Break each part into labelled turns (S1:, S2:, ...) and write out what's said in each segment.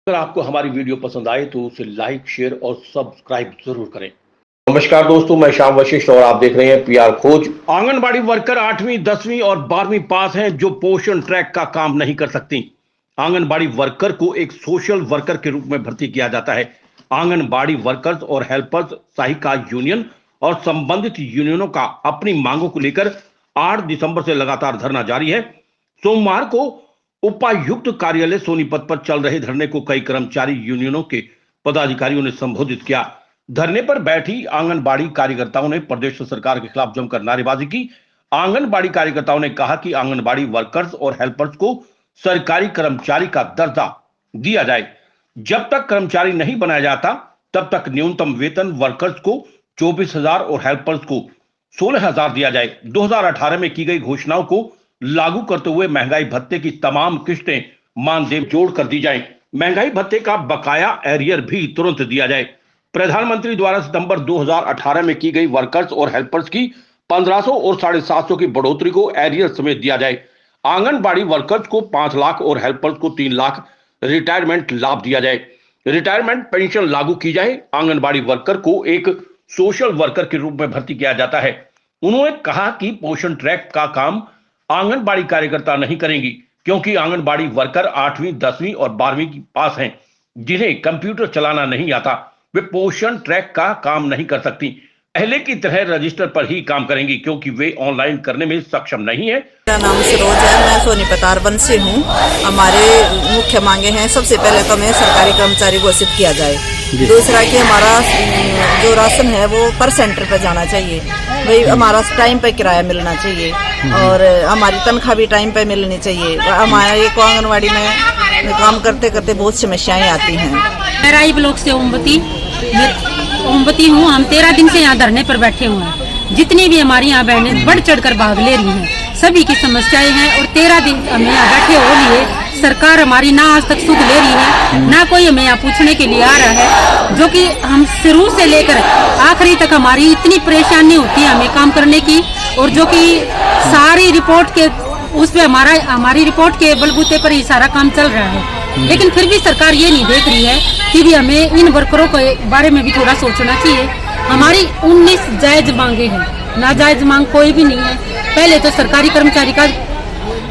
S1: अगर आपको हमारी वीडियो पसंद आए तो उसे लाइक, शेयर और सब्सक्राइब जरूर करें। नमस्कार दोस्तों, मैं श्याम वशिष्ठ और आप देख रहे हैं पीआर खोज। आंगनबाड़ी वर्कर 8वीं, 10वीं और 12वीं पास हैं जो पोषण ट्रैक का काम नहीं कर सकती। आंगनबाड़ी वर्कर को एक सोशल वर्कर के रूप में भर्ती किया जाता है। आंगनबाड़ी वर्कर्स और हेल्पर्स सहायिका यूनियन और संबंधित यूनियनों का अपनी मांगों को लेकर 8 दिसंबर से लगातार धरना जारी है। सोमवार को उपायुक्त कार्यालय सोनीपत पर चल रहे धरने को कई कर्मचारी यूनियनों के पदाधिकारियों ने संबोधित किया। धरने पर बैठी आंगनबाड़ी कार्यकर्ताओं ने प्रदेश सरकार के खिलाफ जमकर नारेबाजी की। आंगनबाड़ी कार्यकर्ताओं ने कहा कि आंगनबाड़ी वर्कर्स और हेल्पर्स को सरकारी कर्मचारी का दर्जा दिया जाए। जब तक कर्मचारी नहीं बनाया जाता तब तक न्यूनतम वेतन वर्कर्स को 24,000 और हेल्पर्स को 16,000 दिया जाए। 2018 में की गई घोषणाओं को लागू करते हुए महंगाई भत्ते की तमाम किस्तें मानदेय जोड़ कर दी जाएं। महंगाई भत्ते का बकाया एरियर भी तुरंत दिया जाए। प्रधानमंत्री द्वारा सितंबर 2018 में की गई वर्कर्स और हेल्पर्स की 1500 और 750 की बढ़ोतरी को एरियर समेत दिया जाए। आंगनबाड़ी वर्कर्स को 5 लाख और हेल्पर्स को 3 लाख रिटायरमेंट लाभ दिया जाए। रिटायरमेंट पेंशन लागू की जाए। आंगनबाड़ी वर्कर को एक सोशल वर्कर के रूप में भर्ती किया जाता है। उन्होंने कहा कि पोषण ट्रैक का काम आंगनबाड़ी कार्यकर्ता नहीं करेंगी क्योंकि आंगनबाड़ी वर्कर 8वीं, 10वीं और 12वीं की पास हैं। जिन्हें कंप्यूटर चलाना नहीं आता वे पोषण ट्रैक का काम नहीं कर सकती। पहले की तरह रजिस्टर पर ही काम करेंगी क्योंकि वे ऑनलाइन करने में सक्षम नहीं है।
S2: मेरा नाम सरोज है, मैं सोनीपत अर्बन से हूँ। हमारे मुख्य मांगे हैं, सबसे पहले तो हमें सरकारी कर्मचारी घोषित किया जाए। दूसरा कि हमारा जो राशन है वो पर सेंटर पे जाना चाहिए। भाई हमारा टाइम पे किराया मिलना चाहिए और हमारी तनख्वाह भी टाइम पे मिलनी चाहिए। हमारे को आंगनबाड़ी में काम करते करते बहुत समस्याएं आती हैं।
S3: मैं राई ब्लॉक से ओमवती हूँ। हम 13 दिन से यहाँ धरने पर बैठे हुए हैं। जितनी भी हमारी यहाँ बहनें बढ़ चढ़ कर भाग ले रही हैं, सभी की समस्याएं हैं और 13 दिन हमें यहाँ बैठे हो लिए। सरकार हमारी ना आज तक सुध ले रही है, ना कोई हमें यहाँ पूछने के लिए आ रहा है। जो कि हम शुरू से लेकर आखिरी तक हमारी इतनी परेशानी होती है हमें काम करने की, और जो कि सारी रिपोर्ट के उस पे हमारी रिपोर्ट के बलबूते पर ही सारा काम चल रहा है। लेकिन फिर भी सरकार ये नहीं देख रही है कि भी हमें इन वर्करों के बारे में भी थोड़ा सोचना चाहिए। हमारी 19 जायज मांगे हैं, नाजायज मांग कोई भी नहीं है। पहले तो सरकारी कर्मचारी का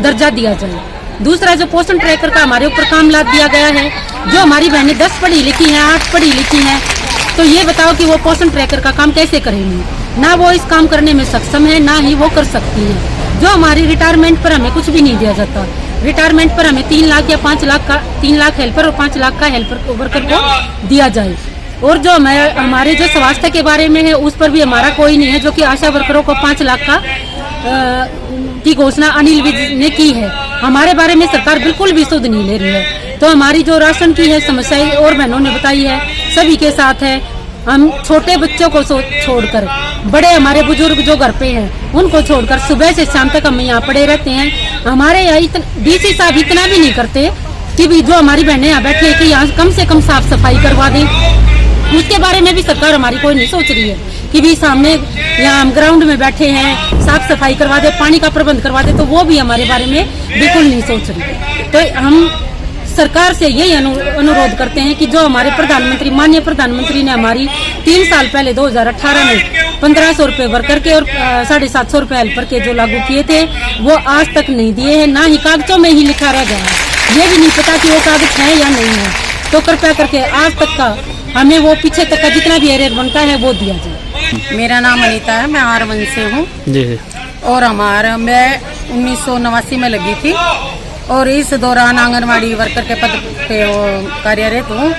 S3: दर्जा दिया जाए। दूसरा जो पोषण ट्रैकर का हमारे ऊपर काम लाद दिया गया है, जो हमारी बहनें 10 पढ़ी लिखी हैं, 8 पढ़ी लिखी हैं, तो ये बताओ कि वो पोषण ट्रैकर का काम कैसे करेंगी। ना वो इस काम करने में सक्षम है, ना ही वो कर सकती है। जो हमारी रिटायरमेंट पर हमें कुछ भी नहीं दिया जाता। रिटायरमेंट पर हमें 3 लाख या 5 लाख का 3 लाख हेल्पर और 5 लाख का हेल्पर वर्कर को दिया जाए। और जो हमारे जो स्वास्थ्य के बारे में है उस पर भी हमारा कोई नहीं है। जो कि आशा वर्करों को 5 लाख का की घोषणा अनिल विज ने की है, हमारे बारे में सरकार बिल्कुल भी सुध नहीं ले रही है। तो हमारी जो राशन की है समस्याएं और बहनों ने बताई है, सभी के साथ है। हम छोटे बच्चों को छोड़कर बड़े हमारे बुजुर्ग जो घर पे हैं उनको छोड़कर सुबह से शाम तक हम यहाँ पड़े रहते हैं। हमारे यहाँ डीसी साहब इतना भी नहीं करते कि भी जो हमारी बहनें यहाँ बैठी है कि यहाँ कम से कम साफ सफाई करवा दें। उसके बारे में भी सरकार हमारी कोई नहीं सोच रही है कि भी सामने यहाँ हम ग्राउंड में बैठे हैं, साफ सफाई करवा दे, पानी का प्रबंध करवा दे, तो वो भी हमारे बारे में बिल्कुल नहीं सोच रही। तो हम सरकार से यही अनुरोध करते हैं कि जो हमारे प्रधानमंत्री, माननीय प्रधानमंत्री ने हमारी 3 साल पहले 2018 में 1500 रुपए वर्कर के और 750 रुपए हेल्पर के जो लागू किए थे, वो आज तक नहीं दिए हैं। ना ही कागजों में ही लिखा रह गया है, ये भी नहीं पता कि वो कागज है या नहीं है। तो कृपया करके आज तक का हमें वो पीछे तक का जितना भी एरियर बनता है वो दिया जाए।
S4: मेरा नाम अनीता है, मैं R1 से हूँ और मैं 1989 में लगी थी और इस दौरान आंगनवाड़ी वर्कर के पद पे कार्यरत हूँ।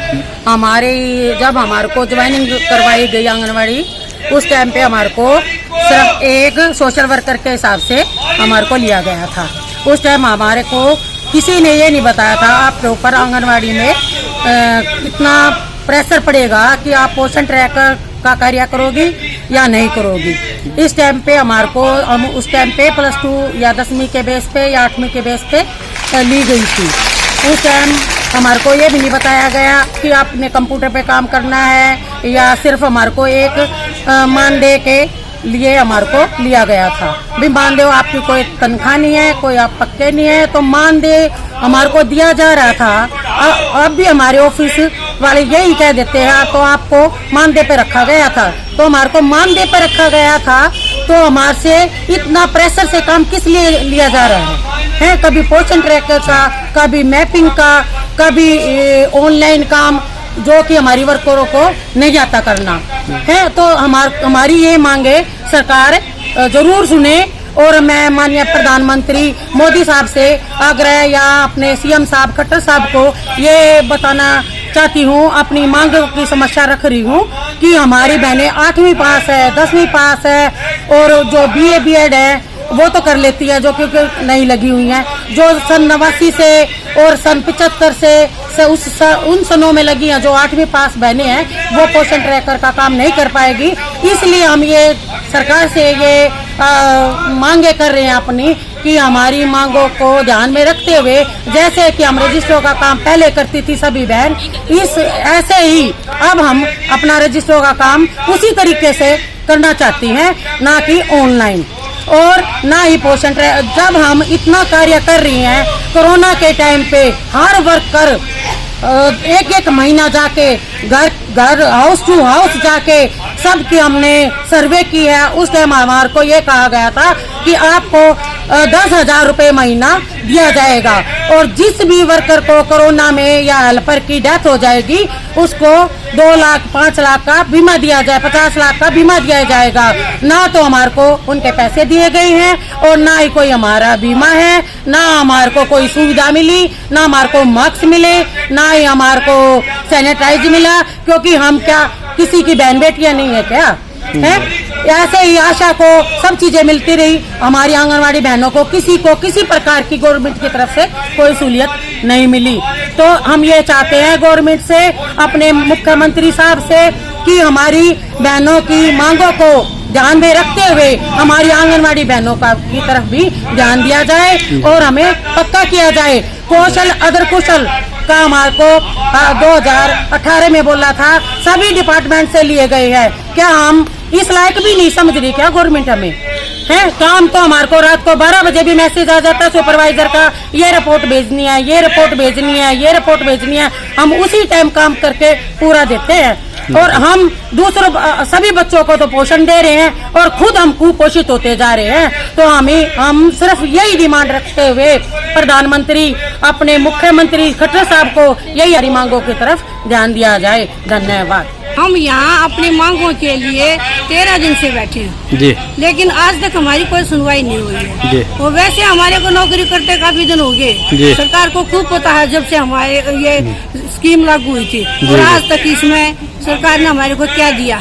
S4: जब हमारे को ज्वाइनिंग करवाई गई आंगनवाड़ी, उस टाइम पे हमारे को सिर्फ एक सोशल वर्कर के हिसाब से हमारे को लिया गया था। उस टाइम हमारे को किसी ने ये नहीं बताया था आपके ऊपर आंगनवाड़ी में कितना प्रेशर पड़ेगा कि आप पोषण ट्रैकर का कार्य करोगी या नहीं करोगी। इस टाइम पे हमारे को हम उस टाइम पे +2 या 10वीं के बेस पे या 8वीं के बेस पे ली गई थी। उस टाइम हमारे को ये भी नहीं बताया गया कि आपने कंप्यूटर पे काम करना है या सिर्फ हमारे को एक मानदेय के लिए हमारे को लिया गया था। भी मानदेय आपकी कोई तनख्वाह नहीं है, कोई आप पक्के नहीं है, तो मानदेय हमारे को दिया जा रहा था, अब भी हमारे ऑफिस वाले यही कह देते हैं तो आपको मानदेय पे रखा गया था। तो हमारे को मानदेय पे रखा गया था तो हमारे से इतना प्रेशर से काम किस लिए लिया जा रहा है? कभी पोषण ट्रैकर का, कभी मैपिंग का, कभी ऑनलाइन काम जो कि हमारी वर्करों को नहीं आता करना है। तो हमारी ये मांगे सरकार जरूर सुने और मैं माननीय प्रधानमंत्री मोदी साहब से आग्रह या अपने सीएम साहब खट्टर साहब को ये बताना चाहती हूँ, अपनी मांगों की समस्या रख रही हूँ कि हमारी बहनें 8वीं पास है, 10वीं पास है और जो BA BEd है वो तो कर लेती है जो क्योंकि नहीं लगी हुई है, जो सन 89 से और सन 75 से उन सनों में लगी हैं जो 8वीं पास बहनें हैं वो पोषण ट्रैकर का काम नहीं कर पाएगी। इसलिए हम ये सरकार से ये मांगे कर रहे हैं अपनी कि हमारी मांगों को ध्यान में रखते हुए जैसे कि हम रजिस्ट्रों का काम पहले करती थी सभी बहन, ऐसे ही अब हम अपना रजिस्ट्रों का काम उसी तरीके से करना चाहती हैं, ना कि ऑनलाइन और ना ही पोषण। जब हम इतना कार्य कर रही हैं कोरोना के टाइम पे हर वर्कर एक महीना जाके घर हाउस टू हाउस जाके सबकी हमने सर्वे की है। उस टाइम हमारे को ये कहा गया था कि आपको 10,000 रुपये महीना दिया जाएगा और जिस भी वर्कर को कोरोना में या हेल्पर की डेथ हो जाएगी उसको 2 लाख 5 लाख का बीमा दिया जाए, 50 लाख का बीमा दिया जाएगा। ना तो हमारे को उनके पैसे दिए गए हैं और ना ही कोई हमारा बीमा है, ना हमारे को कोई सुविधा मिली, ना हमारे को मास्क मिले, ना ही हमारे को सैनिटाइज मिला, क्योंकि हम क्या किसी की बहन बेटियां नहीं है क्या है? ऐसे ही आशा को सब चीजें मिलती रही, हमारी आंगनवाड़ी बहनों को किसी प्रकार की गवर्नमेंट की तरफ से कोई सहूलियत नहीं मिली। तो हम ये चाहते हैं गवर्नमेंट से, अपने मुख्यमंत्री साहब से कि हमारी बहनों की मांगों को ध्यान में रखते हुए हमारी आंगनवाड़ी बहनों की तरफ भी ध्यान दिया जाए और हमें पक्का किया जाए। कौशल अदर कुशल का हमारे को 2018 में बोला था, सभी डिपार्टमेंट से लिए गए हैं। क्या हम इस लायक भी नहीं समझ रही क्या गवर्नमेंट हमें? है काम तो हमारे को रात को 12 बजे भी मैसेज आ जाता है सुपरवाइजर का, ये रिपोर्ट भेजनी है, ये रिपोर्ट भेजनी है, ये रिपोर्ट भेजनी है। हम उसी टाइम काम करके पूरा देते हैं और हम दूसरों सभी बच्चों को तो पोषण दे रहे हैं और खुद हम कुपोषित होते जा रहे हैं। तो हम सिर्फ यही डिमांड रखते हुए प्रधानमंत्री अपने मुख्यमंत्री खट्टर साहब को यही हमारी मांगों की तरफ ध्यान दिया जाए। धन्यवाद।
S5: हम यहाँ अपनी मांगों के लिए 13 दिन से बैठे हैं जी, लेकिन आज तक हमारी कोई सुनवाई नहीं हुई है जी। और वैसे हमारे को नौकरी करते काफी दिन हो गए, सरकार को खूब पता है जब से हमारे ये स्कीम लागू हुई थी और आज तक इसमें सरकार ने हमारे को क्या दिया।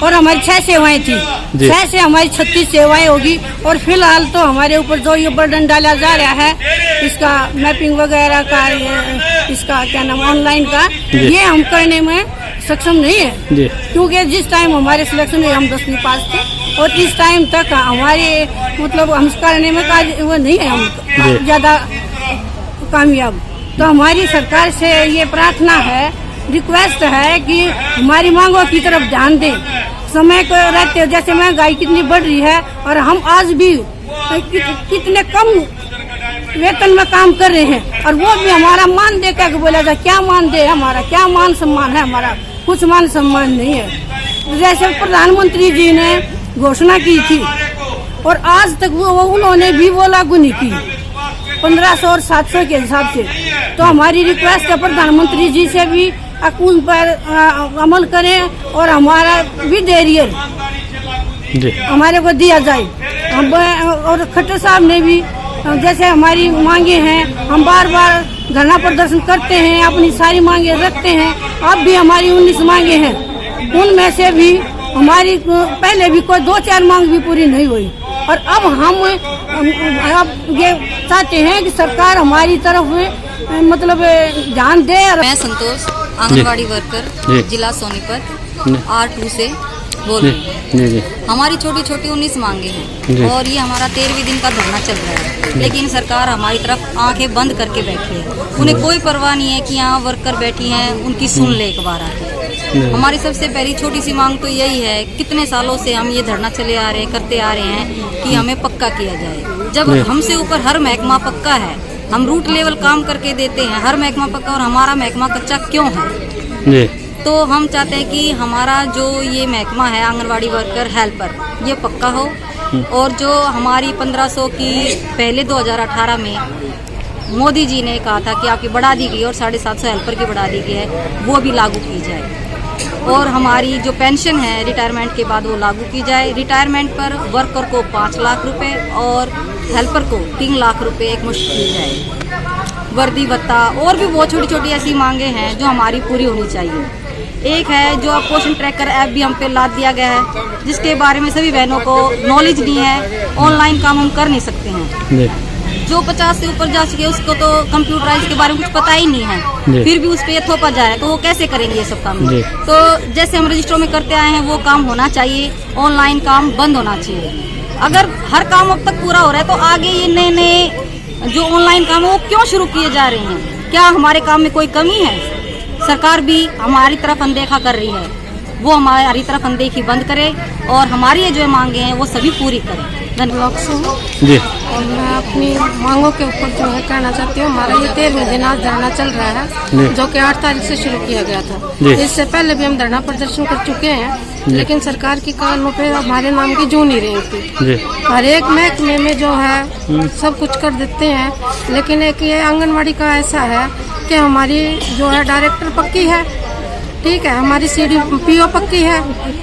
S5: और हमारी 6 सेवाएं थी, 6 से हमारी 36 सेवाएं होगी। और फिलहाल तो हमारे ऊपर जो ये बर्डन डाला जा रहा है इसका मैपिंग वगैरह का, इसका क्या नाम ऑनलाइन का, ये हम करने में सक्षम नहीं है, क्योंकि जिस टाइम हमारे सिलेक्शन हुए हम 10वीं पास थे और इस टाइम तक हमारे मतलब हम करने में वो नहीं है हम ज्यादा कामयाब। तो हमारी सरकार से ये प्रार्थना है, रिक्वेस्ट है कि हमारी मांगों की तरफ ध्यान दें। समय को रहते जैसे महंगाई कितनी बढ़ रही है और हम आज भी कितने कम वेतन में काम कर रहे हैं और वो भी हमारा मान दे क्या बोला जाए, क्या मान दे, हमारा क्या मान सम्मान है? हमारा कुछ मान सम्मान नहीं है। जैसे प्रधानमंत्री जी ने घोषणा की थी और आज तक वो उन्होंने भी वो लागू नहीं की 1500 और 700 के हिसाब से। तो हमारी रिक्वेस्ट है प्रधानमंत्री जी से भी उन पर अमल करें और हमारा भी देरियर हमारे को दिया जाए। हम और खट्टर साहब ने भी जैसे हमारी मांगे हैं, हम बार बार धरना प्रदर्शन करते हैं, अपनी सारी मांगे रखते हैं। अब भी हमारी 19 मांगे हैं, उनमें से भी हमारी पहले भी कोई 2-4 मांग भी पूरी नहीं हुई और अब हम ये चाहते हैं कि सरकार हमारी तरफ मतलब ध्यान दे।
S6: मैं संतोष आंगनवाड़ी वर्कर जिला सोनीपत R2 से बोल रही हूँ। हमारी छोटी छोटी 19 मांगे हैं और ये हमारा 13वीं दिन का धरना चल रहा है, लेकिन सरकार हमारी तरफ आंखें बंद करके बैठी है। उन्हें कोई परवाह नहीं है कि यहाँ वर्कर बैठी हैं, उनकी सुन ले एक बार आके। हमारी सबसे पहली छोटी सी मांग तो यही है, कितने सालों से हम ये धरना चले करते आ रहे हैं कि हमें पक्का किया जाए। जब हमसे ऊपर हर महकमा पक्का है हम रूट लेवल काम करके देते हैं, हर महकमा पक्का और हमारा महकमा कच्चा क्यों है?
S7: जी।
S6: तो हम चाहते हैं कि हमारा जो ये महकमा है आंगनवाड़ी वर्कर हेल्पर ये पक्का हो, और जो हमारी 1500 की पहले 2018 में मोदी जी ने कहा था कि आपकी बढ़ा दी गई और 750 हेल्पर की बढ़ा दी गई है, वो भी लागू की जाए। और हमारी जो पेंशन है रिटायरमेंट के बाद वो लागू की जाए। रिटायरमेंट पर वर्कर को 5 लाख रुपए और हेल्पर को 3 लाख रुपए एक मुश्त की जाए। वर्दी भत्ता और भी बहुत छोटी छोटी ऐसी मांगे हैं जो हमारी पूरी होनी चाहिए। एक है जो अब पोषण ट्रैकर ऐप भी हम पे लाद दिया गया है, जिसके बारे में सभी बहनों को नॉलेज नहीं है, ऑनलाइन काम हम कर नहीं सकते हैं। जो 50 से ऊपर जा चुके हैं उसको तो कंप्यूटराइज के बारे में कुछ पता ही नहीं है, फिर भी उस पर थोपा जा रहा है, तो वो कैसे करेंगे ये सब काम? तो जैसे हम रजिस्ट्रों में करते आए हैं वो काम होना चाहिए, ऑनलाइन काम बंद होना चाहिए। अगर हर काम अब तक पूरा हो रहा है तो आगे ये नए नए जो ऑनलाइन काम है वो क्यों शुरू किए जा रहे हैं? क्या हमारे काम में कोई कमी है? सरकार भी हमारी तरफ अनदेखा कर रही है, वो हमारी तरफ अनदेखी बंद करे और हमारी ये जो मांगे हैं वो सभी पूरी करें। धन्यवाद
S7: जी।
S4: और मैं अपनी मांगों के ऊपर जो है कहना चाहती हूँ, हमारा ये 13वें दिन आज धरना चल रहा है, जो कि 8 तारीख से शुरू किया गया था। इससे पहले भी हम धरना प्रदर्शन कर चुके हैं, लेकिन सरकार की कानों पे हमारे नाम की जू नहीं रही थी। हर एक महकमे में जो है सब कुछ कर देते हैं, लेकिन एक ये आंगनवाड़ी का ऐसा है कि हमारी जो है डायरेक्टर पक्की है, ठीक है, हमारी CDPO पक्की है,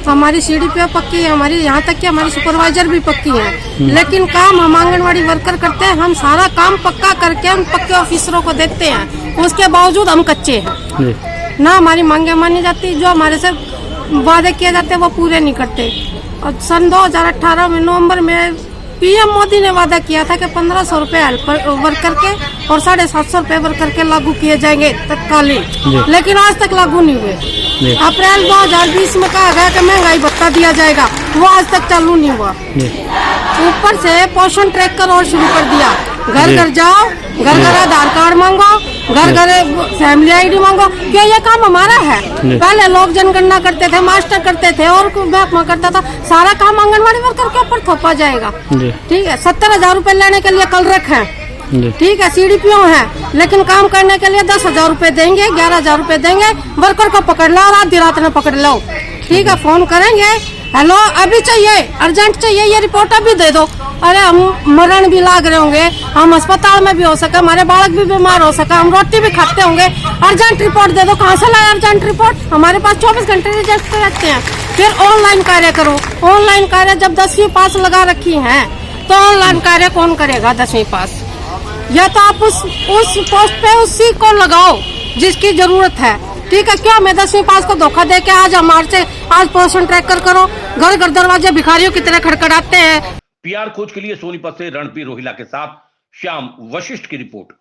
S4: हमारी CDPO पक्की है, हमारी यहाँ तक कि हमारी सुपरवाइजर भी पक्की है, लेकिन काम हम आंगनवाड़ी वर्कर करते हैं, हम सारा काम पक्का करके उन पक्के ऑफिसरों को देते हैं, उसके बावजूद हम कच्चे हैं, ना हमारी मांगे मानी जाती, जो हमारे से वादे किए जाते हैं वो पूरे नहीं करते। और सन 2018 में नवंबर में PM मोदी ने वादा किया था कि 1500 रुपए हेल्पर वर्कर के और 750 रुपए वर्कर के लागू किए जाएंगे तत्कालीन, लेकिन आज तक लागू नहीं हुए। अप्रैल 2020 में कहा गया कि महंगाई भत्ता दिया जाएगा, वो आज तक चालू नहीं हुआ। ऊपर से पोषण ट्रैकर और शुरू कर दिया, घर घर जाओ, घर घर आधार कार्ड मांगो, घर घर फैमिली ID मांगो। क्या ये काम हमारा है? पहले लोग जनगणना करते थे, मास्टर करते थे और महकमा करता था, सारा काम आंगनवाड़ी वर्कर के ऊपर थोपा जाएगा। ठीक है, 70,000 रुपए लेने के लिए कल रख है, ठीक है, CDPO है, लेकिन काम करने के लिए 10,000 रुपए देंगे, 11,000 रुपए देंगे, वर्कर को पकड़ लो और आधी रात में पकड़ लो, ठीक है, फोन करेंगे, हेलो अभी चाहिए, अर्जेंट चाहिए, ये रिपोर्ट अभी दे दो। अरे हम मरण भी लाग रहे होंगे, हम अस्पताल में भी हो सके, हमारे बालक भी बीमार हो सका, हम रोटी भी खाते होंगे, अर्जेंट रिपोर्ट दे दो। कहाँ से लाए अर्जेंट रिपोर्ट? हमारे पास 24 घंटे रजिस्टर रहते हैं। फिर ऑनलाइन कार्य करो, ऑनलाइन कार्य जब 10वीं पास लगा रखी है तो ऑनलाइन कार्य कौन करेगा 10वीं पास? या तो आप उस पोस्ट पे उसी को लगाओ जिसकी जरूरत है, ठीक है। क्या मैं 10वीं पास को धोखा दे के आज हमारे से आज पोषण ट्रैकर करो, घर घर दरवाजे भिखारियों की तरह खड़खड़ाते हैं।
S1: PR खोज के लिए सोनीपत से रणबीर रोहिला के साथ श्याम वशिष्ठ की रिपोर्ट।